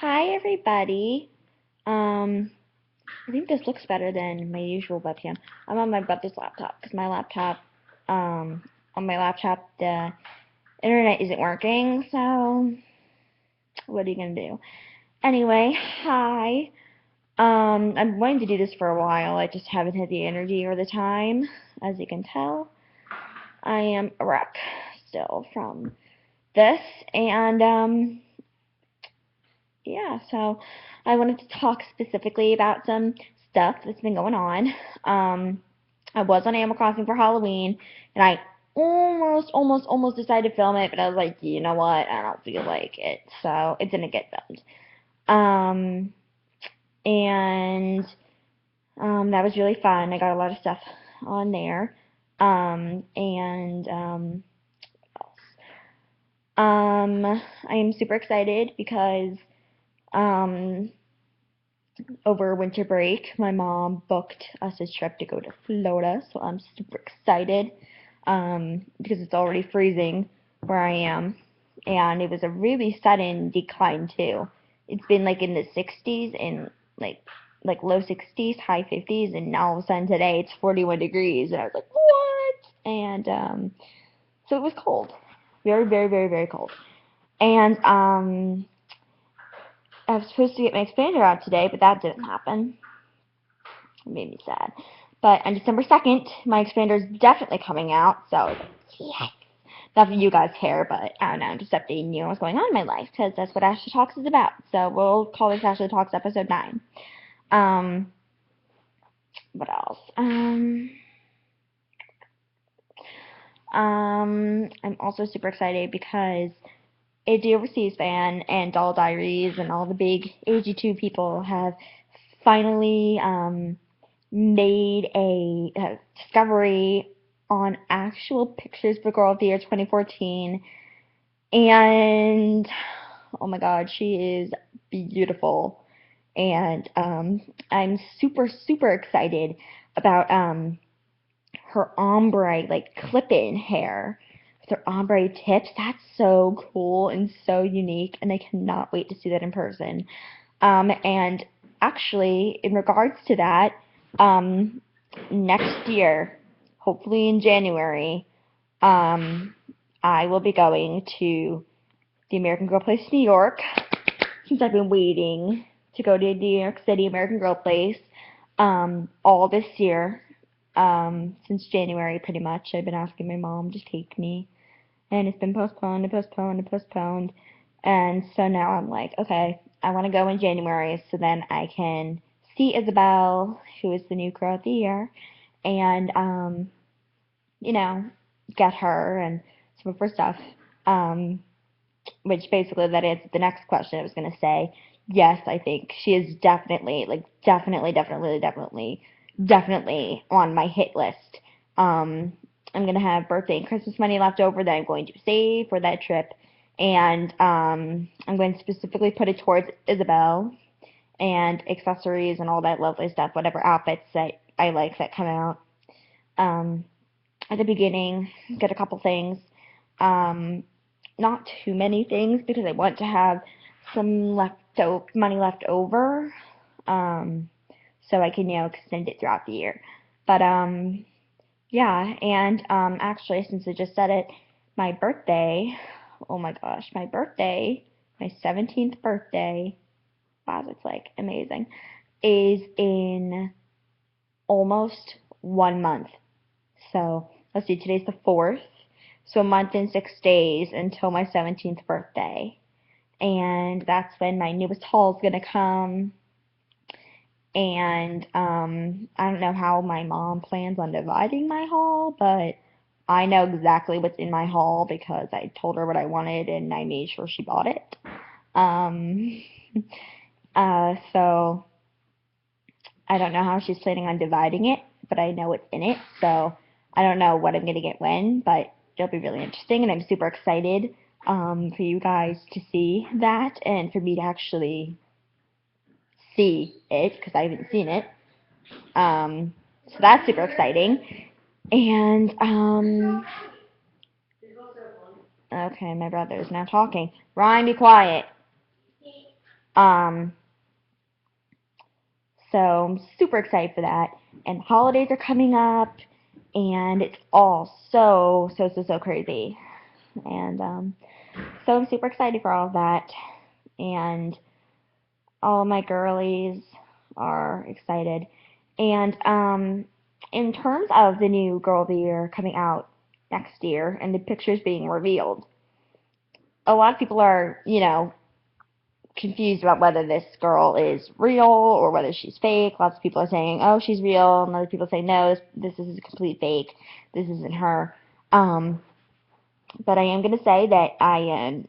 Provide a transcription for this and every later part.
Hi everybody. Um, I think this looks better than my usual webcam. I'm on my brother's laptop because on my laptop the internet isn't working. So what are you gonna do? Anyway, hi. I'm wanting to do this for a while. I just haven't had the energy or the time. As you can tell, I am a wreck still from this, and yeah, so I wanted to talk specifically about some stuff that's been going on. I was on Animal Crossing for Halloween, and I almost decided to film it, but I was like, you know what? I don't feel like it, so it didn't get filmed. Um, and that was really fun. I got a lot of stuff on there. And I am super excited because um, over winter break, my mom booked us a trip to go to Florida, so I'm super excited because it's already freezing where I am, and it was a really sudden decline too. It's been like in the 60s and like low 60s, high 50s, and now all of a sudden today it's 41 degrees, and I was like, what? And so it was cold, very cold, and I was supposed to get my expander out today, but that didn't happen. It made me sad. But on December 2nd, my expander is definitely coming out, so I was like, yes. Not that you guys care, but I don't know, I'm just updating you on what's going on in my life, because that's what Ashley Talks is about. So we'll call this Ashley Talks episode 9. Um, what else? I'm also super excited because AG Overseas Fan and Doll Diaries and all the big AG2 people have finally made a discovery on actual pictures for Girl of the Year 2014, and oh my god, she is beautiful, and I'm super excited about her ombre like clip-in hair with her ombre tips. That's so cool and so unique, and I cannot wait to see that in person. And actually, in regards to that, um, next year, hopefully in January, um, I will be going to the American Girl Place New York, since I've been waiting to go to the New York City American Girl Place all this year. Since January, pretty much. I've been asking my mom to take me, and it's been postponed. And so now I'm like, okay, I want to go in January so then I can see Isabel, who is the new Girl of the Year, and you know, get her and some of her stuff. Um, which basically that answers the next question I was gonna say. Yes, I think she is definitely, like, definitely on my hit list. Um, I'm gonna have birthday and Christmas money left over that I'm going to save for that trip, and I'm going to specifically put it towards Isabel and accessories and all that lovely stuff, whatever outfits that I like that come out. Um, at the beginning, get a couple things. Um, not too many things because I want to have some money left over, um, so I can extend it throughout the year. But yeah, and actually, since I just said it, my birthday. Oh my gosh, my birthday, my 17th birthday. Wow, that's like amazing. Is in almost 1 month. So let's see, today's the 4th. So a month and 6 days until my 17th birthday. And that's when my newest haul is going to come. And I don't know how my mom plans on dividing my haul, but I know exactly what's in my haul because I told her what I wanted and I made sure she bought it. Um, so I don't know how she's planning on dividing it, but I know what's in it. So I don't know what I'm going to get when, but it'll be really interesting, and I'm super excited for you guys to see that and for me to actually see it because I haven't seen it. So that's super exciting. And okay, my brother is now talking. Ryan, be quiet. Um, so I'm super excited for that. And holidays are coming up, and it's all so crazy. And so I'm super excited for all of that. And all of my girlies are excited. And in terms of the new Girl of the Year coming out next year and the pictures being revealed, a lot of people are, confused about whether this girl is real or whether she's fake. Lots of people are saying, oh, she's real, and other people say, no, this is a complete fake. This isn't her. Um, but I am going to say that I am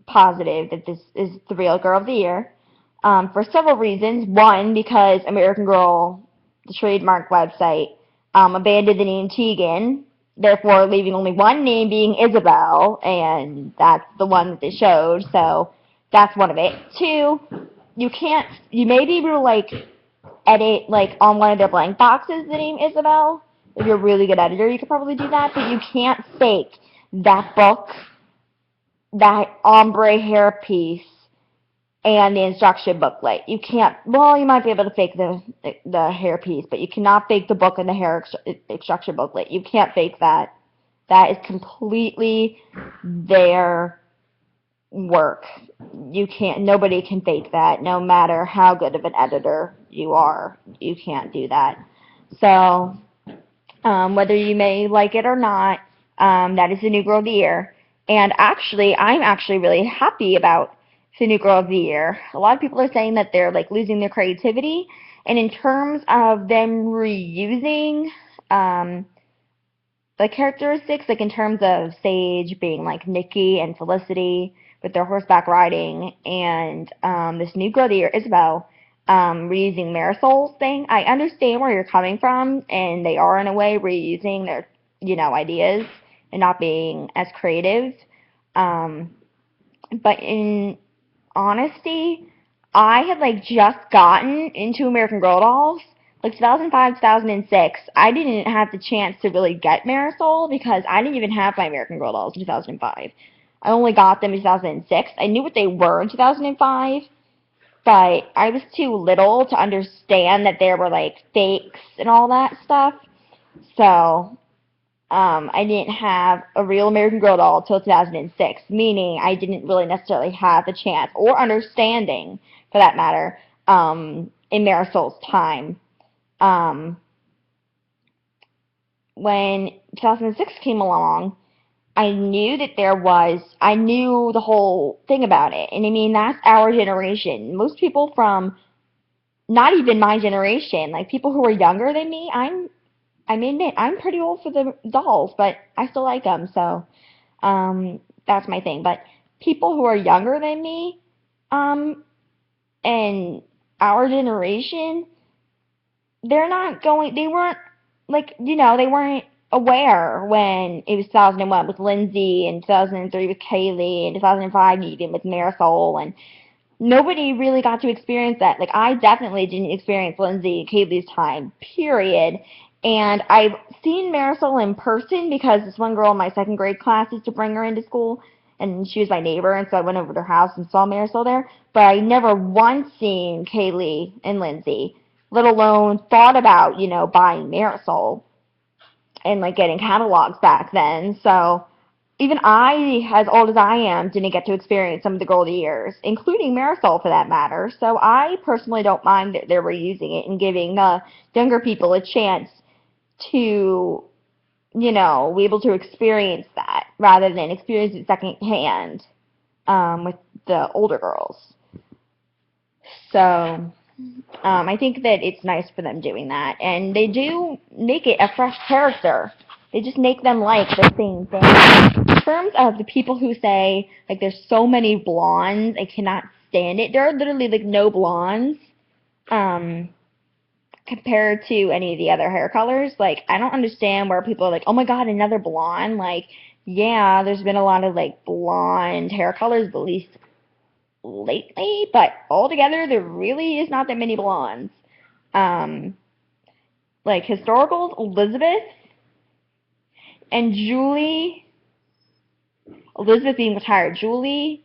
positive that this is the real Girl of the Year for several reasons. One, because American Girl, the trademark website, abandoned the name Tegan, therefore leaving only one name being Isabel, and that's the one that they showed. So that's one of it. Two, you may be able to edit on one of their blank boxes the name Isabel. If you're a really good editor, you could probably do that, but you can't fake that book, that ombre hairpiece, and the instruction booklet. You can't. Well, you might be able to fake the hairpiece, but you cannot fake the book and the instruction booklet. You can't fake that. That is completely their work. You can't. Nobody can fake that. No matter how good of an editor you are, you can't do that. So, whether you may like it or not, that is the new Girl of the Year. And actually, I'm actually really happy about the new Girl of the Year. A lot of people are saying that they're losing their creativity, and in terms of them reusing the characteristics, in terms of Sage being like Nikki and Felicity with their horseback riding, and this new Girl of the Year, Isabel, reusing Marisol's thing. I understand where you're coming from, and they are in a way reusing their, ideas and not being as creative. Um, but in honesty, I had just gotten into American Girl dolls. 2005, 2006, I didn't have the chance to really get Marisol because I didn't even have my American Girl dolls in 2005. I only got them in 2006. I knew what they were in 2005, but I was too little to understand that there were fakes and all that stuff. So I didn't have a real American Girl doll until 2006, meaning I didn't really necessarily have the chance or understanding, for that matter, in Marisol's time. Um, when 2006 came along, I knew I knew the whole thing about it. And I mean, that's our generation. Most people from not even my generation, people who are younger than me, I may admit, I'm pretty old for the dolls, but I still like them, so that's my thing. But people who are younger than me, and our generation, they weren't, they weren't aware when it was 2001 with Lindsay, and 2003 with Kaylee, and 2005 even with Marisol, and nobody really got to experience that. I definitely didn't experience Lindsay and Kaylee's time, period. And I've seen Marisol in person because this one girl in my second grade class used to bring her into school, and she was my neighbor, and so I went over to her house and saw Marisol there. But I never once seen Kaylee and Lindsay, let alone thought about, buying Marisol and getting catalogs back then. So even I, as old as I am, didn't get to experience some of the golden years, including Marisol for that matter. So I personally don't mind that they're reusing it and giving the younger people a chance to, be able to experience that rather than experience it secondhand with the older girls. So I think that it's nice for them doing that. And they do make it a fresh character. They just make them the same thing. In terms of the people who say, there's so many blondes, I cannot stand it. There are literally, no blondes compared to any of the other hair colors. I don't understand where people are oh my god, another blonde. Yeah, there's been a lot of, blonde hair colors, at least lately, but altogether, there really is not that many blondes. Um, historical Elizabeth and Julie, Elizabeth being retired, Julie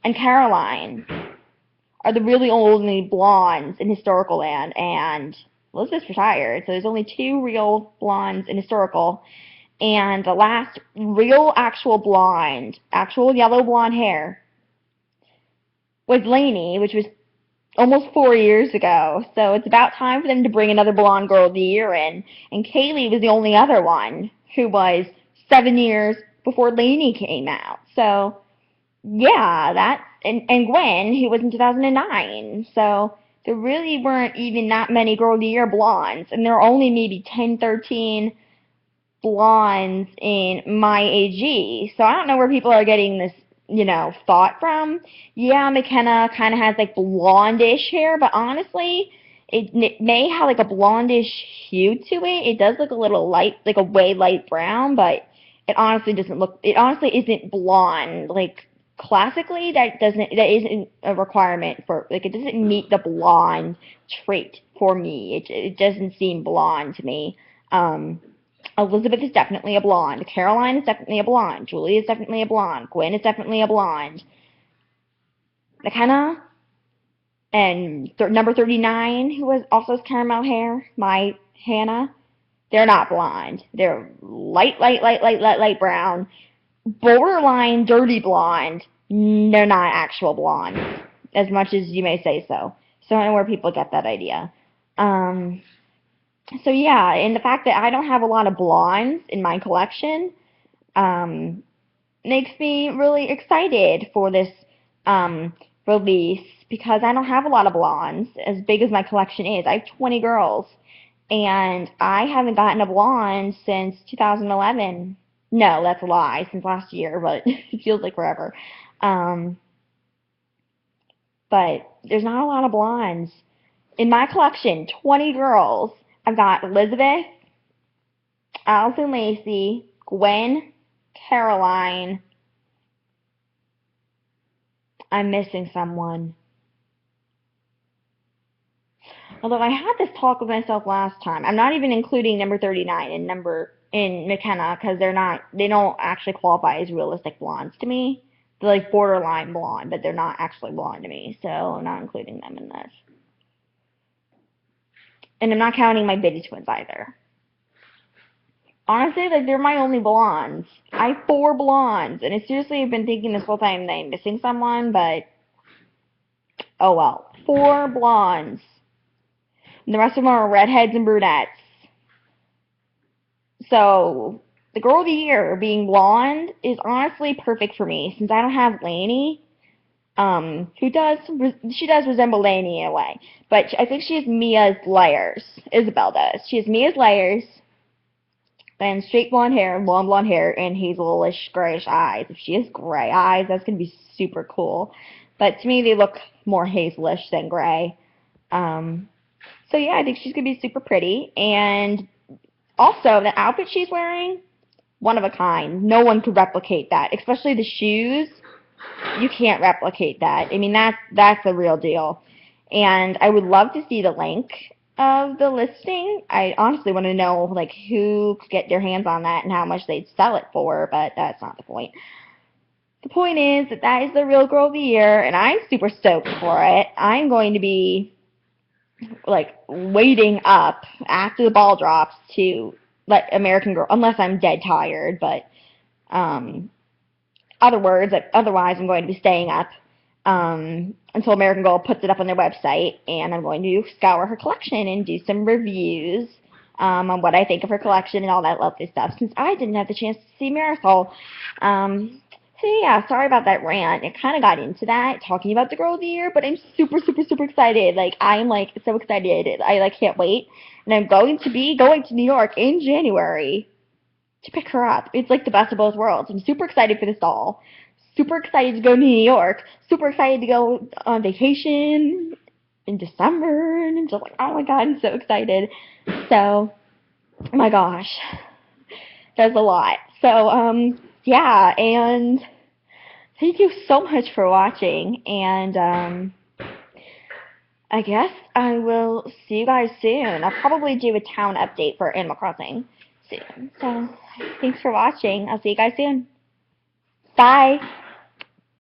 and Caroline are the really only blondes in historical land, and Elizabeth's retired, so there's only two real blondes in historical. And the last real actual blonde, actual yellow blonde hair, was Lainey, which was almost 4 years ago. So it's about time for them to bring another blonde girl of the year in. And Kaylee was the only other one who was 7 years before Lainey came out. So yeah, and Gwen, who was in 2009. So there really weren't even that many girl of the year blondes, and there are only maybe 10, 13 blondes in my AG. So I don't know where people are getting this, thought from. Yeah, McKenna kind of has like blondish hair, but honestly, it may have like a blondish hue to it. It does look a little light, like a way light brown, but it honestly isn't blonde. Like classically, that isn't a requirement for, like, it doesn't meet the blonde trait for me. It doesn't seem blonde to me. Elizabeth is definitely a blonde. Caroline is definitely a blonde. Julie is definitely a blonde. Gwen is definitely a blonde. McKenna and number 39, who also has caramel hair, my Hannah, they're not blonde. They're light brown, borderline dirty blonde. They're not actual blonde, as much as you may say so. So I don't know where people get that idea. So yeah, and the fact that I don't have a lot of blondes in my collection makes me really excited for this release, because I don't have a lot of blondes, as big as my collection is. I have 20 girls, and I haven't gotten a blonde since 2011. No, that's a lie, since last year, but it feels like forever. But there's not a lot of blondes. In my collection, 20 girls, I've got Elizabeth, Allison Lacey, Gwen, Caroline. I'm missing someone. Although I had this talk with myself last time. I'm not even including number 39 in McKenna, because they don't actually qualify as realistic blondes to me. They're like borderline blonde, but they're not actually blonde to me, so I'm not including them in this. And I'm not counting my Biddy twins either. Honestly, like, they're my only blondes. I have 4 blondes, and I seriously have been thinking this whole time that I'm missing someone, but oh well. 4 blondes. And the rest of them are redheads and brunettes. So the girl of the year being blonde is honestly perfect for me, since I don't have Lainey, she does resemble Lainey in a way, but I think she has Mia's layers. Isabel does. She has Mia's layers, and straight blonde hair, long blonde hair, and hazelish grayish eyes. If she has gray eyes, that's gonna be super cool. But to me, they look more hazelish than gray. So yeah, I think she's gonna be super pretty, and also the outfit she's wearing, one of a kind. No one could replicate that, especially the shoes. You can't replicate that. I mean, that's the real deal. And I would love to see the link of the listing. I honestly want to know, like, who could get their hands on that and how much they'd sell it for, but that's not the point. The point is that is the real girl of the year, and I'm super stoked for it. I'm going to be, like, waiting up after the ball drops to let American Girl, unless I'm dead tired, but otherwise I'm going to be staying up until American Girl puts it up on their website, and I'm going to scour her collection and do some reviews on what I think of her collection and all that lovely stuff, since I didn't have the chance to see Marisol. So yeah, sorry about that rant. It kind of got into that, talking about the girl of the year, but I'm super, super, super excited. Like, I'm, like, so excited. I, like, can't wait. And I'm going to be going to New York in January to pick her up. It's like the best of both worlds. I'm super excited for this doll. Super excited to go to New York. Super excited to go on vacation in December. And I'm just like, oh my god, I'm so excited. So, oh my gosh. That's a lot. So, yeah, and thank you so much for watching. And, I guess I will see you guys soon. I'll probably do a town update for Animal Crossing soon. So, thanks for watching. I'll see you guys soon. Bye!